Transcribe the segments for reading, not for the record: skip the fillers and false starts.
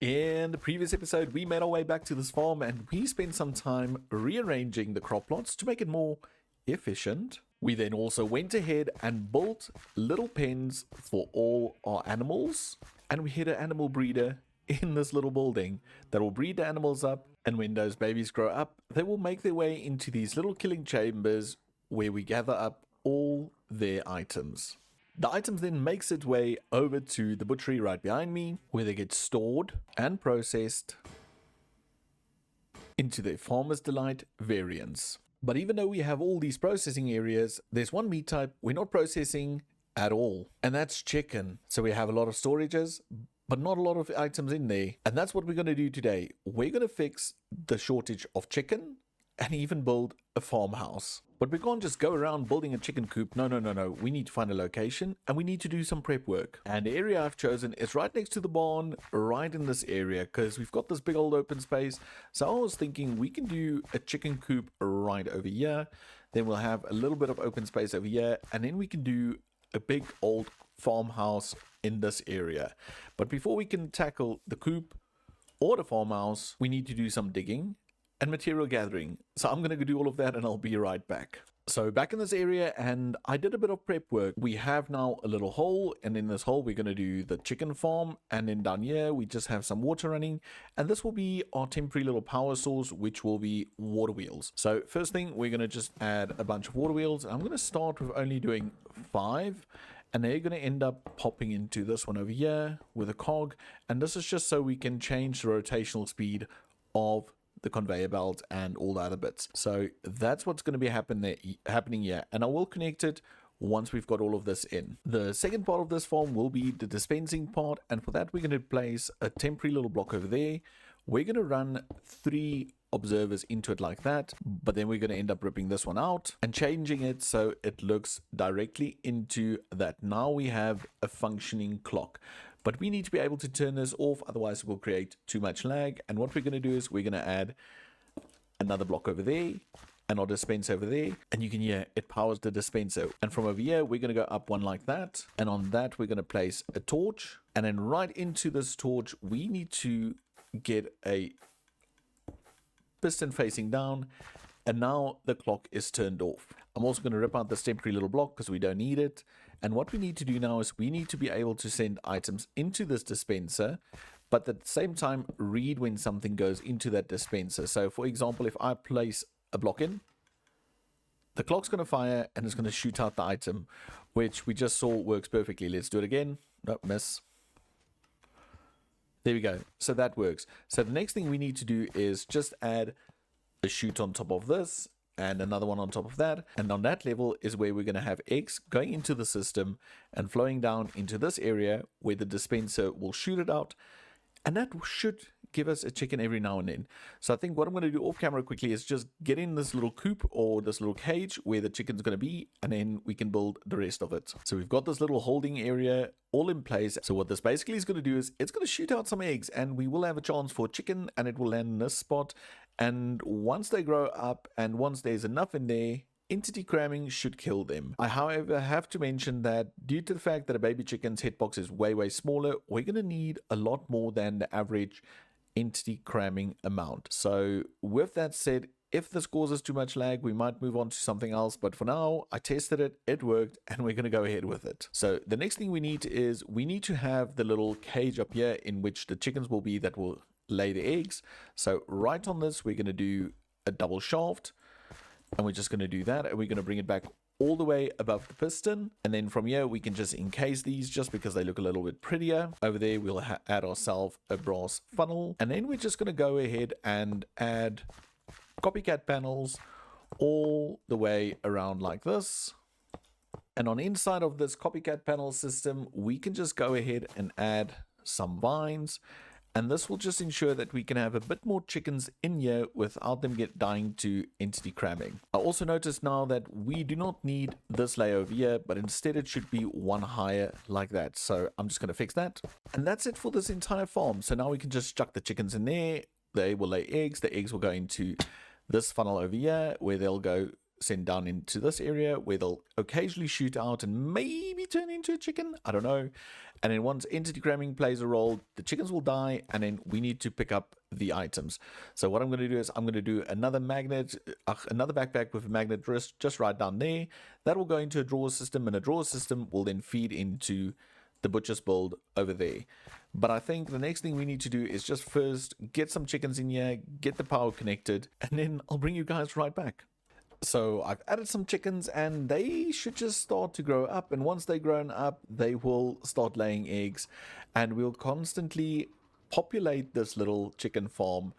In the previous episode, we made our way back to this farm and we spent some time rearranging the crop plots to make it more efficient. We then also went ahead and built little pens for all our animals, and we hid an animal breeder in this little building that will breed the animals up, and when those babies grow up, they will make their way into these little killing chambers where we gather up all their items. The items then makes its way over to the butchery right behind me, where they get stored and processed into their Farmer's Delight variants. But even though we have all these processing areas, there's one meat type we're not processing at all, and that's chicken. So we have a lot of storages, but not a lot of items in there. And that's what we're going to do today. We're going to fix the shortage of chicken and even build a farmhouse. But we can't just go around building a chicken coop. No. We need to find a location and we need to do some prep work. And the area I've chosen is right next to the barn, right in this area, because we've got this big old open space. So I was thinking we can do a chicken coop right over here. Then we'll have a little bit of open space over here. And then we can do a big old farmhouse in this area. But before we can tackle the coop or the farmhouse, we need to do some digging and material gathering. So I'm going to do all of that and I'll be right back. So back in this area, and I did a bit of prep work. We have now a little hole, and in this hole we're going to do the chicken farm, and then down here we just have some water running, and this will be our temporary little power source, which will be water wheels. So first thing, we're going to just add a bunch of water wheels. I'm going to start with only doing 5, and they're going to end up popping into this one over here with a cog, and this is just so we can change the rotational speed of the conveyor belt and all the other bits. So that's what's going to be happening here, and I will connect it once we've got all of this in. The second part of this farm will be the dispensing part, and for that we're going to place a temporary little block over there. We're going to run 3 observers into it like that, but then we're going to end up ripping this one out and changing it so it looks directly into that. Now we have a functioning clock, but we need to be able to turn this off, otherwise it will create too much lag. And what we're going to do is we're going to add another block over there and our dispenser over there, and you can hear it powers the dispenser. And from over here we're going to go up one like that, and on that we're going to place a torch, and then right into this torch we need to get a piston facing down, and now the clock is turned off. I'm also going to rip out this temporary little block because we don't need it. And what we need to do now is we need to be able to send items into this dispenser, but at the same time read when something goes into that dispenser. So for example, if I place a block in, the clock's going to fire and it's going to shoot out the item, which we just saw works perfectly. Let's do it again. Nope, miss. There we go. So that works. So the next thing we need to do is just add a chute on top of this and another one on top of that. And on that level is where we're going to have eggs going into the system and flowing down into this area where the dispenser will shoot it out. And that should give us a chicken every now and then. So I think what I'm going to do off camera quickly is just get in this little coop or this little cage where the chicken's going to be, and then we can build the rest of it. So we've got this little holding area all in place. So what this basically is going to do is it's going to shoot out some eggs, and we will have a chance for chicken, and it will land in this spot. And once they grow up and once there's enough in there, entity cramming should kill them. I, however, have to mention that due to the fact that a baby chicken's hitbox is way smaller, we're going to need a lot more than the average entity cramming amount. So with that said, if this causes too much lag, we might move on to something else, but for now I tested it, it worked, and we're going to go ahead with it. So the next thing we need is we need to have the little cage up here in which the chickens will be that will lay the eggs. So right on this we're going to do a double shaft, and we're just going to do that, and we're going to bring it back all the way above the piston, and then from here we can just encase these just because they look a little bit prettier. Over there we'll add ourselves a brass funnel, and then we're just going to go ahead and add copycat panels all the way around like this. And on inside of this copycat panel system we can just go ahead and add some vines, and this will just ensure that we can have a bit more chickens in here without them dying to entity cramming. I also noticed now that we do not need this layer over here, but instead it should be one higher like that. So I'm just going to fix that. And that's it for this entire farm. So now we can just chuck the chickens in there. They will lay eggs. The eggs will go into this funnel over here where they'll go send down into this area where they'll occasionally shoot out and maybe turn into a chicken. I don't know. And then once entity cramming plays a role, the chickens will die, and then we need to pick up the items. So what I'm going to do is I'm going to do another magnet, another backpack with a magnet just right down there. That will go into a drawer system, and a drawer system will then feed into the butcher's build over there. But I think the next thing we need to do is just first get some chickens in here, get the power connected, and then I'll bring you guys right back. So I've added some chickens, and they should just start to grow up, and once they're grown up, they will start laying eggs, and we'll constantly populate this little chicken farm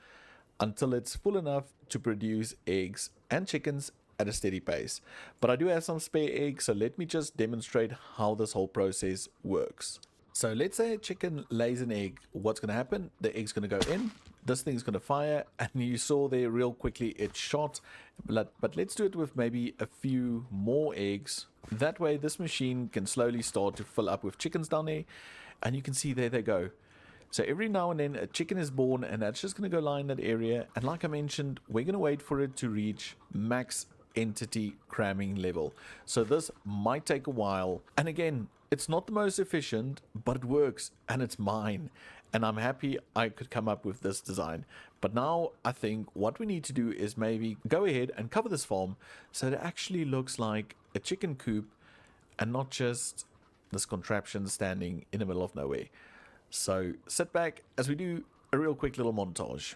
until it's full enough to produce eggs and chickens at a steady pace. But I do have some spare eggs, so let me just demonstrate how this whole process works. So let's say a chicken lays an egg. What's going to happen? The egg's going to go in, this thing's going to fire, and you saw there real quickly it shot. But let's do it with maybe a few more eggs. That way this machine can slowly start to fill up with chickens down there, and you can see there they go. So every now and then a chicken is born, and that's just going to go lie in that area. And like I mentioned, we're going to wait for it to reach max entity cramming level. So this might take a while. And again, it's not the most efficient, but it works, and it's mine. And I'm happy I could come up with this design. But now I think what we need to do is maybe go ahead and cover this farm so it actually looks like a chicken coop and not just this contraption standing in the middle of nowhere. So sit back as we do a real quick little montage.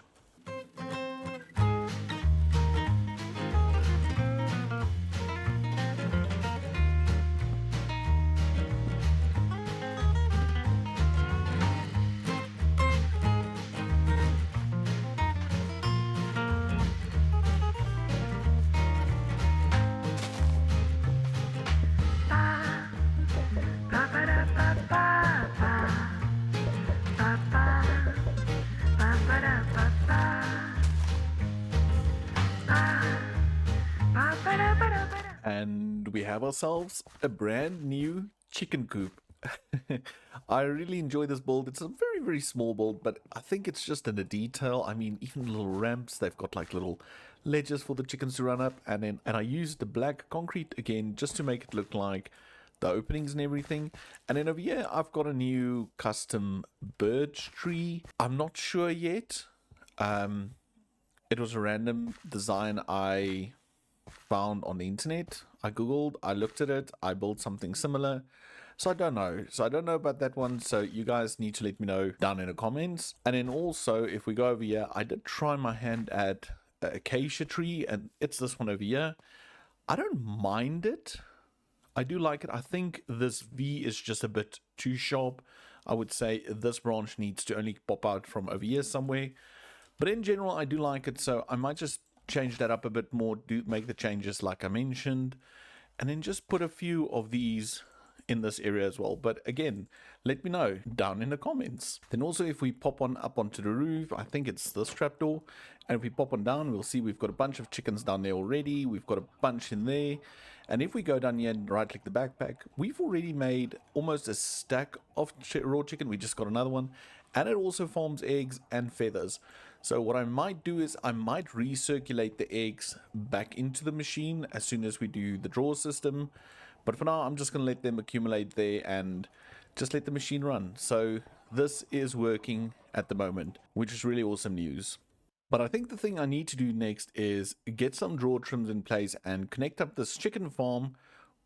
And we have ourselves a brand new chicken coop. I really enjoy this build. It's a very, very small build, but I think it's just in the detail. I mean, even little ramps, they've got like little ledges for the chickens to run up. And I used the black concrete again just to make it look like the openings and everything. And then over here, I've got a new custom birch tree. I'm not sure yet. It was a random design I found on the internet. I googled, I looked at it, I built something similar. So I don't know about that one. So you guys need to let me know down in the comments. And then also, if we go over here, I did try my hand at an acacia tree, and it's this one over here. I don't mind it. I do like it. I think this V is just a bit too sharp. I would say this branch needs to only pop out from over here somewhere. But in general, I do like it. So I might just change that up a bit more, make the changes like I mentioned, and then just put a few of these in this area as well. But again, let me know down in the comments. Then also, if we pop on up onto the roof, I think it's this trapdoor, and if we pop on down, we'll see we've got a bunch of chickens down there already. We've got a bunch in there. And if we go down here and right click the backpack, we've already made almost a stack of raw chicken. We just got another one, and it also farms eggs and feathers. So what I might do is I might recirculate the eggs back into the machine as soon as we do the draw system. But for now, I'm just going to let them accumulate there and just let the machine run. So this is working at the moment, which is really awesome news. But I think the thing I need to do next is get some draw trims in place and connect up this chicken farm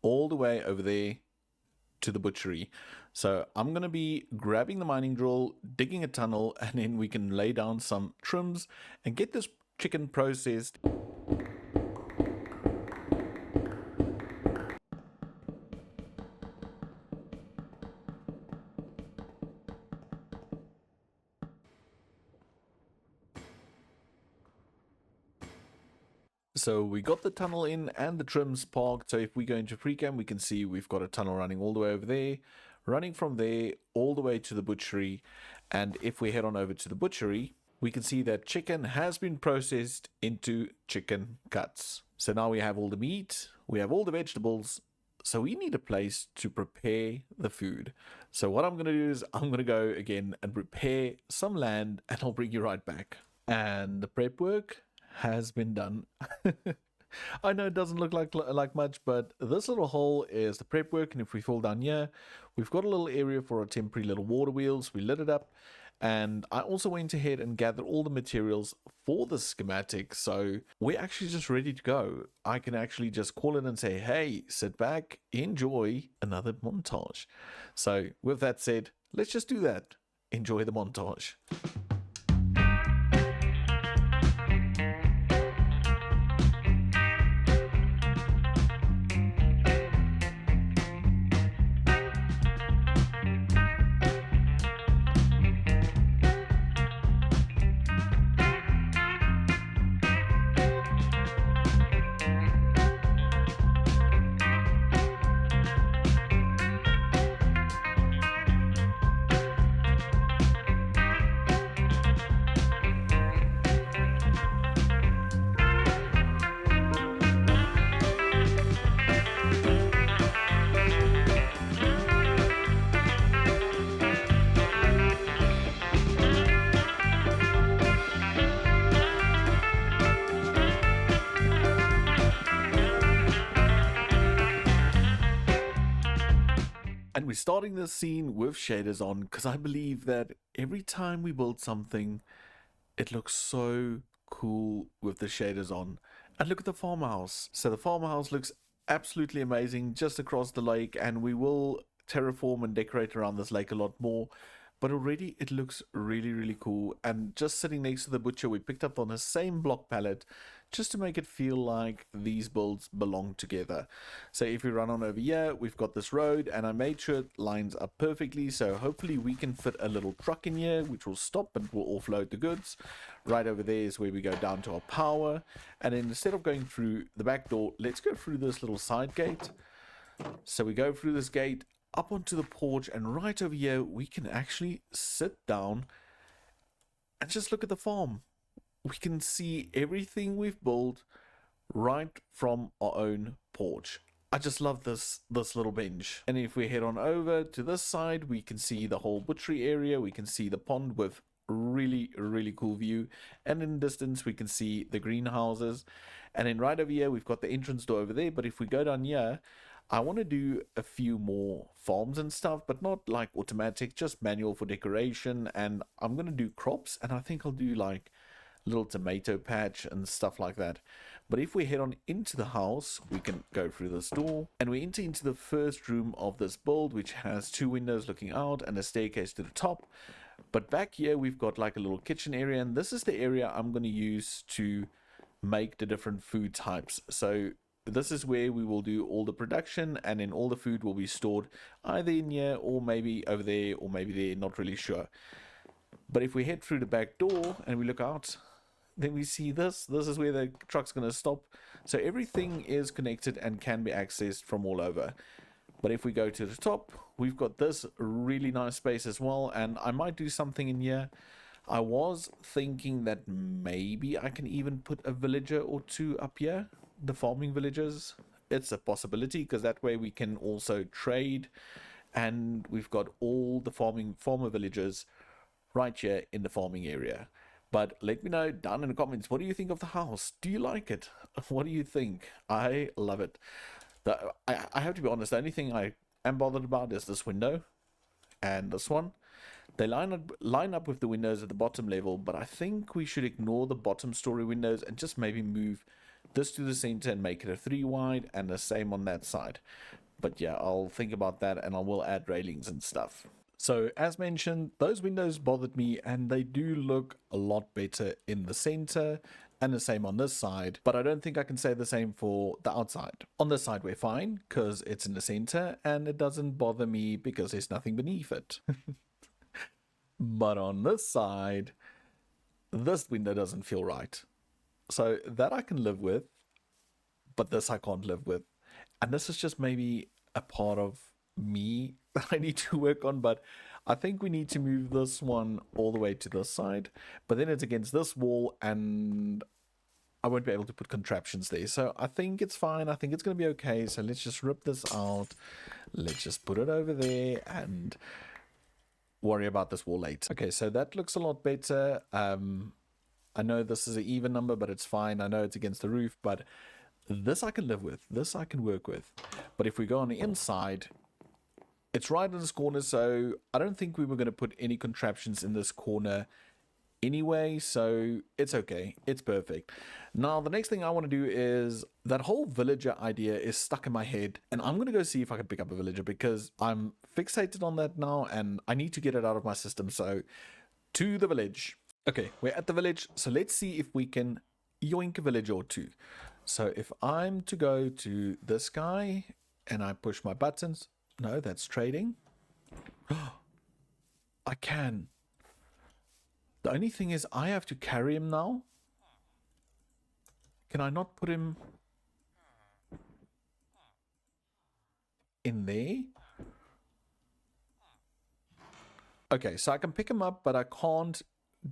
all the way over there to the butchery. So I'm going to be grabbing the mining drill, digging a tunnel, and then we can lay down some trims and get this chicken processed. So we got the tunnel in and the trims parked. So if we go into pre-cam, we can see we've got a tunnel running all the way over there, running from there all the way to the butchery. And if we head on over to the butchery, we can see that chicken has been processed into chicken cuts. So now we have all the meat, we have all the vegetables. So we need a place to prepare the food. So what I'm going to do is I'm going to go again and prepare some land, and I'll bring you right back. And the prep work has been done. I know it doesn't look like much, but this little hole is the prep work, and if we fall down here, we've got a little area for our temporary little water wheels. We lit it up, and I also went ahead and gathered all the materials for the schematic, so we're actually just ready to go. I can actually just call it and say, hey, sit back, enjoy another montage. So with that said, let's just do that. Enjoy the montage. And we're starting this scene with shaders on because I believe that every time we build something, it looks so cool with the shaders on. And look at the farmhouse. So the farmhouse looks absolutely amazing just across the lake, and we will terraform and decorate around this lake a lot more. But already it looks really, really cool. And just sitting next to the butcher, we picked up on the same block palette just to make it feel like these builds belong together. So if we run on over here, we've got this road, and I made sure it lines up perfectly. So hopefully we can fit a little truck in here, which will stop and will offload the goods. Right over there is where we go down to our power. And then instead of going through the back door, let's go through this little side gate. So we go through this gate up onto the porch, and right over here we can actually sit down and just look at the farm. We can see everything we've built right from our own porch. I just love this little bench. And if we head on over to this side, we can see the whole butchery area. We can see the pond with really, really cool view. And in the distance, we can see the greenhouses. And then right over here, we've got the entrance door over there. But if we go down here, I want to do a few more farms and stuff, but not like automatic, just manual for decoration. And I'm going to do crops, and I think I'll do like little tomato patch and stuff like that. But if we head on into the house, we can go through this door, and we enter into the first room of this build, which has 2 windows looking out and a staircase to the top. But back here, we've got like a little kitchen area, and this is the area I'm going to use to make the different food types. So this is where we will do all the production, and then all the food will be stored either in here or maybe over there or maybe there, not really sure. But if we head through the back door and we look out, then we see this is where the truck's going to stop. So everything is connected and can be accessed from all over. But if we go to the top, we've got this really nice space as well, and I might do something in here. I was thinking that maybe I can even put a villager or 2 up here, the farming villagers. It's a possibility, because that way we can also trade, and we've got all the farmer villagers right here in the farming area. But let me know down in the comments, what do you think of the house? Do you like it? What do you think? I love it. I have to be honest, the only thing I am bothered about is this window and this one. They line up with the windows at the bottom level, but I think we should ignore the bottom story windows and just maybe move this to the center and make it a 3 wide, and the same on that side. But yeah, I'll think about that, and I will add railings and stuff. So as mentioned, those windows bothered me, and they do look a lot better in the center, and the same on this side, but I don't think I can say the same for the outside. On this side we're fine, because it's in the center, and it doesn't bother me because there's nothing beneath it. But on this side, this window doesn't feel right. So that I can live with, but this I can't live with. And this is just maybe a part of me that I need to work on, but I think we need to move this one all the way to this side, but then it's against this wall, and I won't be able to put contraptions there. So I think it's fine. I think it's going to be okay. So let's just rip this out. Let's just put it over there and worry about this wall later. Okay, so that looks a lot better. I know this is an even number, but it's fine. I know it's against the roof, but This I can live with. This I can work with. But if we go on the inside, it's right in this corner, so I don't think we were going to put any contraptions in this corner anyway, so it's okay. It's perfect. Now, the next thing I want to do is that whole villager idea is stuck in my head, and I'm going to go see if I can pick up a villager because I'm fixated on that now, and I need to get it out of my system. So, to the village. Okay, we're at the village, so let's see if we can yoink a village or two. So, if I'm to go to this guy, and I push my buttons... No, that's trading. I can. The only thing is I have to carry him now. Can I not put him in there? Okay, so I can pick him up, but I can't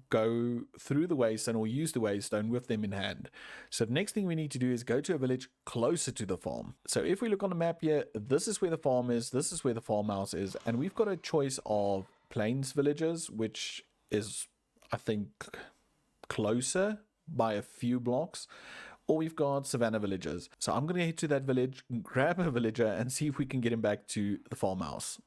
go through the waystone or use the waystone with them in hand. So the next thing we need to do is go to a village closer to the farm. So if we look on the map here, this is where the farm is, this is where the farmhouse is, and we've got a choice of plains villages, which is, I think, closer by a few blocks, or we've got savannah villages. So I'm going to head to that village, grab a villager, and see if we can get him back to the farmhouse.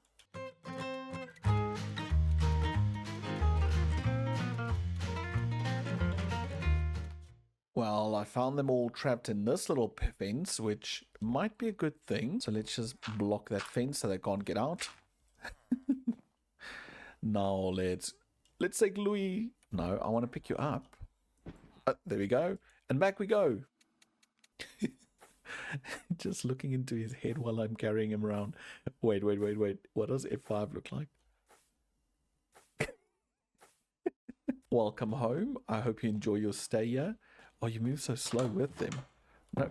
Well, I found them all trapped in this little fence, which might be a good thing. So let's just block that fence so they can't get out. Now let's take Louis. No, I want to pick you up. There we go. And back we go. Just looking into his head while I'm carrying him around. Wait. What does F5 look like? Welcome home. I hope you enjoy your stay here. Oh, you move so slow with them. No.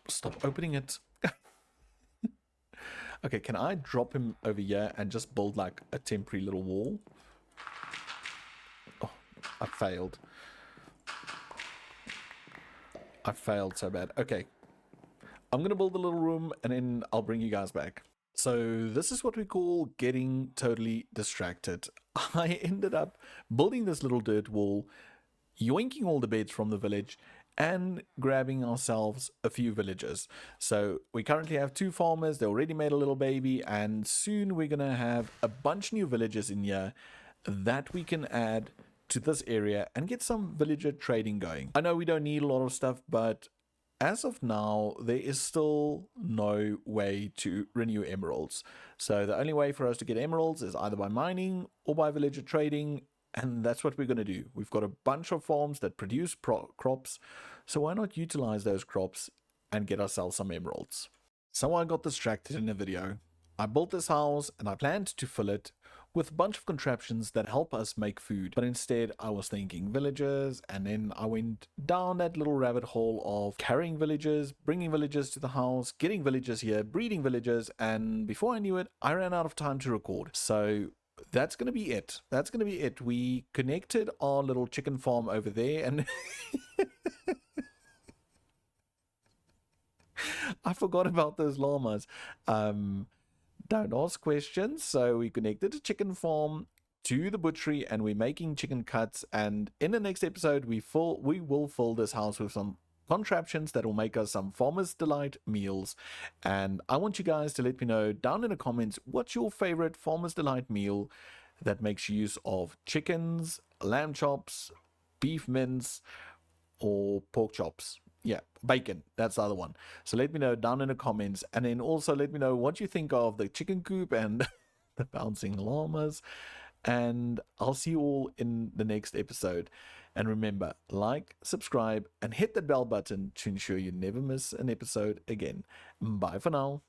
Stop opening it. Okay, can I drop him over here and just build like a temporary little wall? Oh, I failed. I failed so bad. Okay. I'm going to build a little room and then I'll bring you guys back. So this is what we call getting totally distracted. I ended up building this little dirt wall, yoinking all the beds from the village, and grabbing ourselves a few villagers. So we currently have 2 farmers. They already made a little baby, and soon we're gonna have a bunch new villagers in here that we can add to this area and get some villager trading going. I know we don't need a lot of stuff, but as of now there is still no way to renew emeralds. So the only way for us to get emeralds is either by mining or by villager trading. And that's what we're going to do. We've got a bunch of farms that produce crops, so why not utilize those crops and get ourselves some emeralds? So I got distracted in a video. I built this house and I planned to fill it with a bunch of contraptions that help us make food. But instead I was thinking villagers, and then I went down that little rabbit hole of carrying villagers, bringing villagers to the house, getting villagers here, breeding villagers, and before I knew it, I ran out of time to record. So that's going to be it. That's going to be it. We connected our little chicken farm over there, and I forgot about those llamas. Don't ask questions. So we connected a chicken farm to the butchery, and we're making chicken cuts. And in the next episode, we will fill this house with some contraptions that will make us some Farmer's Delight meals. And I want you guys to let me know down in the comments what's your favorite Farmer's Delight meal that makes use of chickens, lamb chops, beef mince, or pork chops. Yeah, bacon, that's the other one. So let me know down in the comments, and then also let me know what you think of the chicken coop and the bouncing llamas. And I'll see you all in the next episode. And remember, like, subscribe, and hit that bell button to ensure you never miss an episode again. Bye for now.